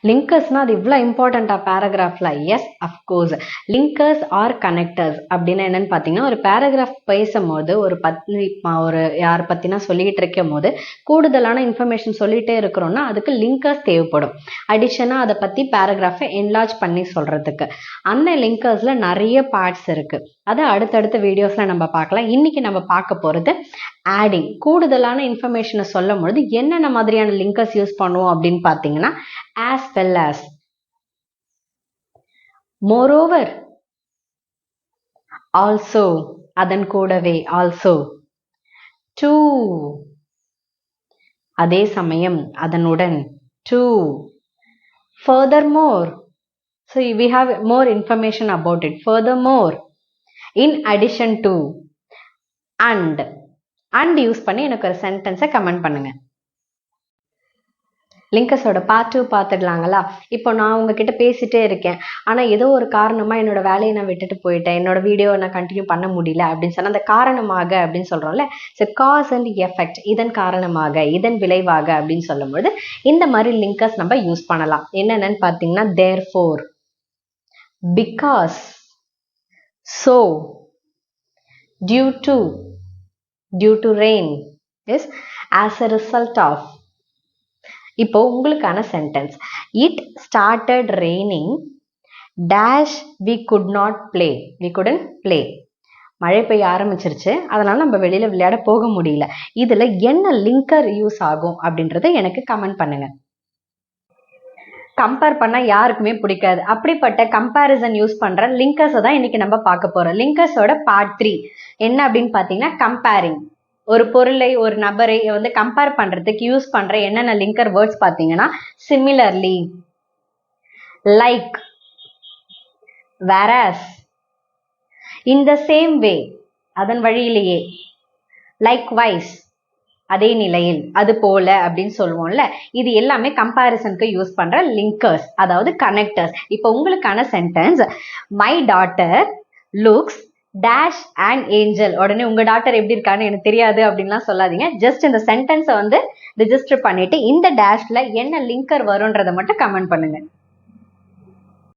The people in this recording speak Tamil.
லிங்கர்ஸ்னா அது இவ்வளோ இம்பார்ட்டண்டா பேராகிராஃப்ல? Yes, of course. Linkers are connectors அப்படின்னா என்னன்னு பார்த்தீங்கன்னா, ஒரு பேராகிராஃப் பேசும்போது ஒரு யார் பத்தினா சொல்லிட்டு இருக்கும் போது கூடுதலான இன்ஃபர்மேஷன் சொல்லிட்டே இருக்கிறோம்னா அதுக்கு லிங்கர்ஸ் தேவைப்படும். அடிஷனா அதை பத்தி பேராகிராஃபை என்லார்ஜ் பண்ணி சொல்றதுக்கு. அந்த லிங்கர்ஸ்ல நிறைய பார்ட்ஸ் இருக்கு. அதை அடுத்தடுத்த வீடியோஸ்ல நம்ம பார்க்கலாம். இன்னைக்கு நம்ம பார்க்க போறது ஆடிங். கூடுதலான இன்ஃபர்மேஷனை சொல்லும் பொழுது என்னென்ன மாதிரியான லிங்கர்ஸ் யூஸ் பண்ணுவோம் அப்படின்னு பார்த்தீங்கன்னா, as well as, moreover, also, அதன் கூடவே, also, to, அதே சமயம், அதனுடன், to, furthermore, so we have more information about it, furthermore, in addition to, and use பண்ணி எனக்கு ஒரு சென்டென்ஸை கமெண்ட் பண்ணுங்க. லிங்கர்ஸோட பார்ட் 2 பார்த்துடலாங்களா? இப்போ நான் உங்ககிட்ட பேசிட்டே இருக்கேன், ஆனால் ஏதோ ஒரு காரணமாக என்னோட வேலையை நான் விட்டுட்டு போயிட்டேன், என்னோட வீடியோவை நான் கண்டினியூ பண்ண முடியல அப்படின்னு சொன்னால் அந்த காரணமாக அப்படின்னு சொல்கிறோம்ல. ஸோ காஸ் அண்ட் எஃபெக்ட், இதன் காரணமாக, இதன் விளைவாக அப்படின்னு சொல்லும்போது இந்த மாதிரி லிங்கர்ஸ் நம்ம யூஸ் பண்ணலாம். என்னென்னு பார்த்தீங்கன்னா, therefore, because, so, due to rain, as, as a result of. இப்போ உங்களுக்கான sentence, it started raining dash we could not play, we couldn't play. மழை பெய்ய ஆரம்பிச்சிருச்சு, அதனால நம்ம வெளியில விளையாட போக முடியல. இதுல என்ன லிங்கர் யூஸ் ஆகும் அப்படின்றத எனக்கு கமெண்ட் பண்ணுங்க. கம்பேர் பண்ணா யாருக்குமே பிடிக்காது. அப்படிப்பட்ட கம்பேரிசன் யூஸ் பண்ற லிங்கர்ஸை தான் இன்னைக்கு நம்ம பார்க்க போறோம். லிங்கர்ஸோட பார்ட் 3 என்ன அப்படின்னு பார்த்தீங்கன்னா, கம்பேரிங். ஒரு பொருளை, ஒரு நபரை வந்து கம்பேர் பண்றதுக்கு யூஸ் பண்ற என்னென்ன லிங்கர் வேர்ட்ஸ் பார்த்தீங்கன்னா, similarly, like, whereas, in the same way, அதன் வழியிலேயே, likewise, அதே நிலையில், அது போல அப்படின்னு சொல்லுவோம்ல. இது எல்லாமே கம்பேரிசனுக்கு யூஸ் பண்ற லிங்கர்ஸ், அதாவது கனெக்டர்ஸ். இப்போ உங்களுக்கான sentence, my daughter looks dash and angel. உடனே உங்க டாக்டர் எப்படி இருக்கான்னு எனக்கு தெரியாது அப்படின்லாம் சொல்லாதீங்க. ஜஸ்ட் இந்த சென்டென்ஸை வந்து ரிஜிஸ்டர் பண்ணிட்டு இந்த டேஷ்ல என்ன லிங்கர் வரும்ன்றதை மட்டும் கமெண்ட் பண்ணுங்க.